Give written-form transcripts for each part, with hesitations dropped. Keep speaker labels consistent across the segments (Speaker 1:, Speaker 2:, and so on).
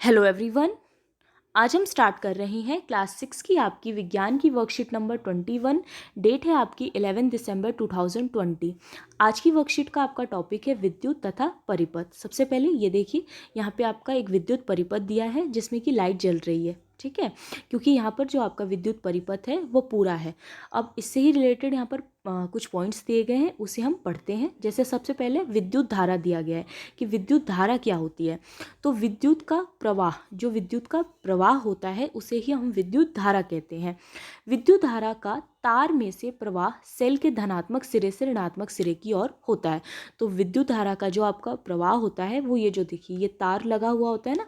Speaker 1: Hello everyone. आज हम start कर रहे हैं क्लास 6 की आपकी विज्ञान की वर्कशीट नंबर 21। डेट है आपकी 11 दिसंबर 2020। आज की वर्कशीट का आपका टॉपिक है विद्युत तथा परिपथ। सबसे पहले ये देखिए, यहाँ पे आपका एक विद्युत परिपथ दिया है जिसमें कि लाइट जल रही है, ठीक है, क्योंकि यहाँ पर जो आपका विद्युत परिपथ है वो पूरा है। अब इससे ही रिलेटेड यहाँ पर कुछ पॉइंट्स दिए गए हैं, उसे हम पढ़ते हैं। जैसे सबसे पहले विद्युत धारा दिया गया है कि विद्युत धारा क्या होती है। तो विद्युत का प्रवाह, जो विद्युत का प्रवाह होता है उसे ही हम विद्युत धारा कहते हैं। विद्युत धारा का तार में से प्रवाह सेल के धनात्मक सिरे से ऋणात्मक सिरे की ओर होता है। तो विद्युत धारा का जो आपका प्रवाह होता है वो ये जो देखिए, ये तार लगा हुआ होता है ना,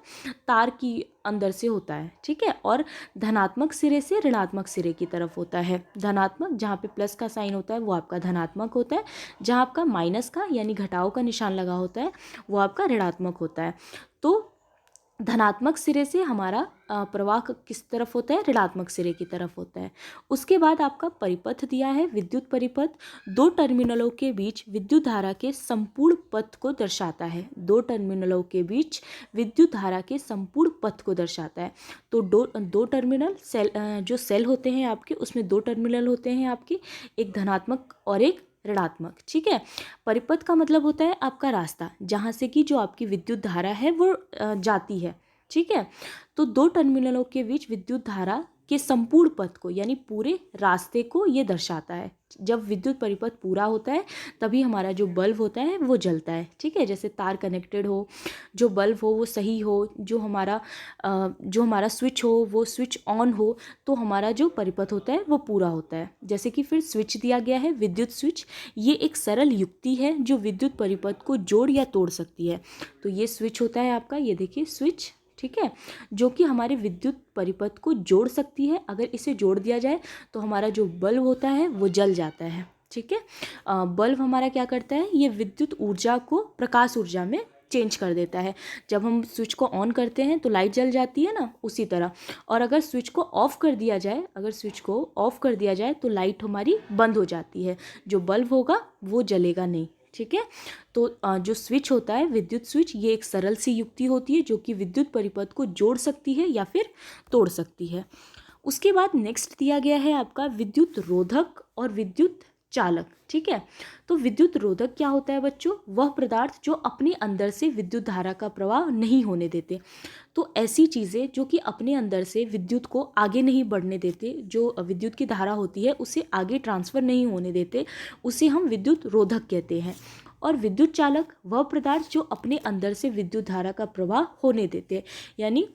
Speaker 1: तार की अंदर से होता है, ठीक है, और धनात्मक सिरे से ऋणात्मक सिरे की तरफ होता है। धनात्मक, जहाँ पे प्लस का साइन होता है वो आपका धनात्मक होता है, जहाँ आपका माइनस का यानी घटाव का निशान लगा होता है वो आपका ऋणात्मक होता है। तो धनात्मक सिरे से हमारा प्रवाह किस तरफ होता है, ऋणात्मक सिरे की तरफ होता है। उसके बाद आपका परिपथ दिया है, विद्युत परिपथ दो टर्मिनलों के बीच विद्युत धारा के संपूर्ण पथ को दर्शाता है। दो टर्मिनलों के बीच विद्युत धारा के संपूर्ण पथ को दर्शाता है। तो दो टर्मिनल सेल, जो सेल होते हैं आपके, उसमें दो टर्मिनल होते हैं आपके, एक धनात्मक और एक ऋणात्मक, ठीक है। परिपथ का मतलब होता है आपका रास्ता, जहाँ से कि जो आपकी विद्युत धारा है वो जाती है, ठीक है। तो दो टर्मिनलों के बीच विद्युत धारा के संपूर्ण पथ को यानी पूरे रास्ते को ये दर्शाता है। जब विद्युत परिपथ पूरा होता है तभी हमारा जो बल्ब होता है वो जलता है, ठीक है। जैसे तार कनेक्टेड हो, जो बल्ब हो वो सही हो, जो हमारा स्विच हो वो स्विच ऑन हो, तो हमारा जो परिपथ होता है वो पूरा होता है। जैसे कि फिर स्विच दिया गया है, विद्युत स्विच, ये एक सरल युक्ति है जो विद्युत परिपथ को जोड़ या तोड़ सकती है। तो ये स्विच होता है आपका, ये देखिए स्विच, ठीक है, जो कि हमारे विद्युत परिपथ को जोड़ सकती है। अगर इसे जोड़ दिया जाए तो हमारा जो बल्ब होता है वो जल जाता है, ठीक है। बल्ब हमारा क्या करता है, ये विद्युत ऊर्जा को प्रकाश ऊर्जा में चेंज कर देता है। जब हम स्विच को ऑन करते हैं तो लाइट जल जाती है ना, उसी तरह। और अगर स्विच को ऑफ कर दिया जाए, तो लाइट हमारी बंद हो जाती है, जो बल्ब होगा वो जलेगा नहीं, ठीक है। तो जो स्विच होता है, विद्युत स्विच, ये एक सरल सी युक्ति होती है जो कि विद्युत परिपथ को जोड़ सकती है या फिर तोड़ सकती है। उसके बाद नेक्स्ट दिया गया है आपका विद्युत रोधक और विद्युत चालक, ठीक है। तो विद्युत रोधक क्या होता है बच्चों, वह पदार्थ जो अपने अंदर से विद्युत धारा का प्रवाह नहीं होने देते। तो ऐसी चीज़ें जो कि अपने अंदर से विद्युत को आगे नहीं बढ़ने देते, जो विद्युत की धारा होती है उसे आगे ट्रांसफ़र नहीं होने देते, उसे हम विद्युत रोधक कहते हैं। और विद्युत चालक वह पदार्थ जो अपने अंदर से विद्युत धारा का प्रवाह होने देते हैं। यानी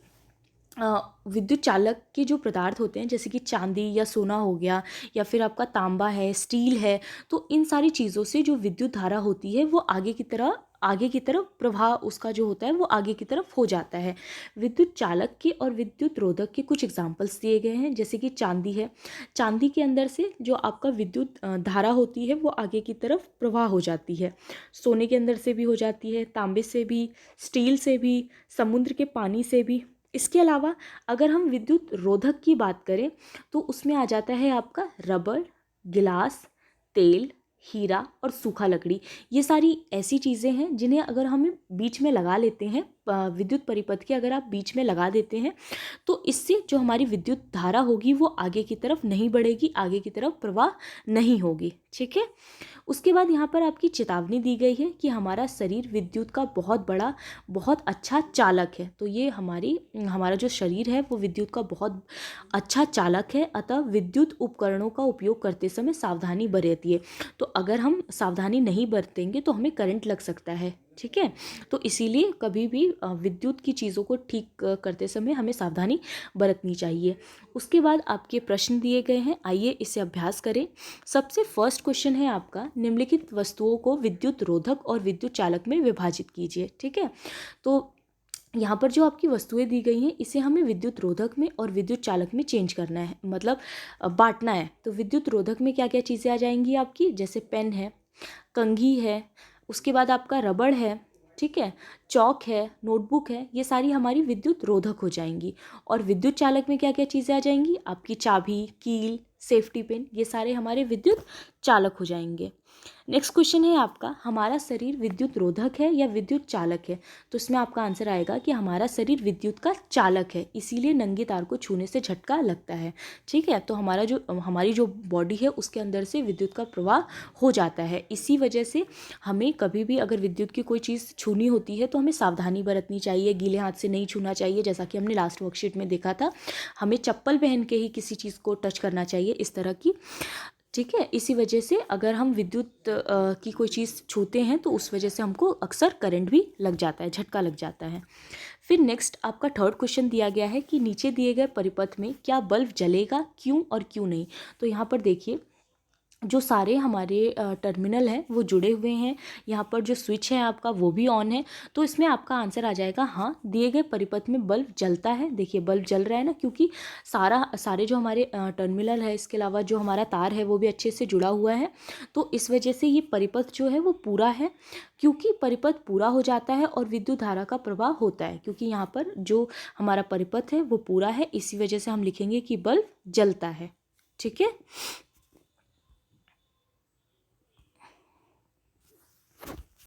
Speaker 1: विद्युत चालक के जो पदार्थ होते हैं, जैसे कि चांदी या सोना हो गया, या फिर आपका तांबा है, स्टील है, तो इन सारी चीज़ों से जो विद्युत धारा होती है वो आगे की तरफ प्रवाह उसका जो होता है वो आगे की तरफ हो जाता है। विद्युत चालक के और विद्युत रोधक के कुछ एग्जांपल्स दिए गए हैं, जैसे कि चांदी है। चांदी के अंदर से जो आपका विद्युत धारा होती है वो आगे की तरफ प्रवाह हो जाती है। सोने के अंदर से भी हो जाती है, तांबे से भी, स्टील से भी, समुद्र के पानी से भी। इसके अलावा अगर हम विद्युत रोधक की बात करें तो उसमें आ जाता है आपका रबर, गिलास, तेल, हीरा और सूखा लकड़ी। ये सारी ऐसी चीज़ें हैं जिन्हें अगर हम बीच में लगा लेते हैं, विद्युत परिपथ के अगर आप बीच में लगा देते हैं तो इससे जो हमारी विद्युत धारा होगी वो आगे की तरफ नहीं बढ़ेगी, आगे की तरफ प्रवाह नहीं होगी, ठीक है। उसके बाद यहाँ पर आपकी चेतावनी दी गई है कि हमारा शरीर विद्युत का बहुत अच्छा चालक है। तो ये हमारा जो शरीर है वो विद्युत का बहुत अच्छा चालक है, अतः विद्युत उपकरणों का उपयोग करते समय सावधानी बरतिए। तो अगर हम सावधानी नहीं बरतेंगे तो हमें करंट लग सकता है, ठीक है। तो इसीलिए कभी भी विद्युत की चीज़ों को ठीक करते समय हमें सावधानी बरतनी चाहिए। उसके बाद आपके प्रश्न दिए गए हैं, आइए इसे अभ्यास करें। सबसे फर्स्ट क्वेश्चन है आपका, निम्नलिखित वस्तुओं को विद्युत रोधक और विद्युत चालक में विभाजित कीजिए, ठीक है। तो यहाँ पर जो आपकी वस्तुएं दी गई हैं इसे हमें विद्युत रोधक में और विद्युत चालक में चेंज करना है, मतलब बांटना है। तो विद्युत रोधक में क्या क्या चीज़ें आ जाएंगी आपकी, जैसे पेन है, कंघी है, उसके बाद आपका रबड़ है, ठीक है, चौक है, नोटबुक है, ये सारी हमारी विद्युत रोधक हो जाएंगी। और विद्युत चालक में क्या क्या चीज़ें आ जाएंगी, आपकी चाबी, कील, सेफ्टी पिन, ये सारे हमारे विद्युत चालक हो जाएंगे। नेक्स्ट क्वेश्चन है आपका, हमारा शरीर विद्युत रोधक है या विद्युत चालक है? तो इसमें आपका आंसर आएगा कि हमारा शरीर विद्युत का चालक है, इसीलिए नंगे तार को छूने से झटका लगता है। ठीक है, तो हमारी जो बॉडी है उसके अंदर से विद्युत का प्रवाह हो जाता है। इसी वजह से हमें कभी भी अगर विद्युत की कोई चीज़ छूनी होती है तो हमें सावधानी बरतनी चाहिए, गीले हाथ से नहीं छूना चाहिए, जैसा कि हमने लास्ट वर्कशीट में देखा था। हमें चप्पल पहन के ही किसी चीज़ को टच करना चाहिए, इस तरह की। ठीक है, इसी वजह से अगर हम विद्युत की कोई चीज़ छूते हैं तो उस वजह से हमको अक्सर करंट भी लग जाता है, झटका लग जाता है। फिर नेक्स्ट आपका थर्ड क्वेश्चन दिया गया है कि नीचे दिए गए परिपथ में क्या बल्ब जलेगा, क्यों और क्यों नहीं? तो यहाँ पर देखिए, जो सारे हमारे टर्मिनल हैं वो जुड़े हुए हैं, यहाँ पर जो स्विच है आपका वो भी ऑन है, तो इसमें आपका आंसर आ जाएगा हाँ, दिए गए परिपथ में बल्ब जलता है। देखिए बल्ब जल रहा है ना, क्योंकि सारे जो हमारे टर्मिनल है, इसके अलावा जो हमारा तार है वो भी अच्छे से जुड़ा हुआ है, तो इस वजह से ये परिपथ जो है वो पूरा है। क्योंकि परिपथ पूरा हो जाता है और विद्युत धारा का प्रवाह होता है, क्योंकि यहाँ पर जो हमारा परिपथ है वो पूरा है, इसी वजह से हम लिखेंगे कि बल्ब जलता है। ठीक है।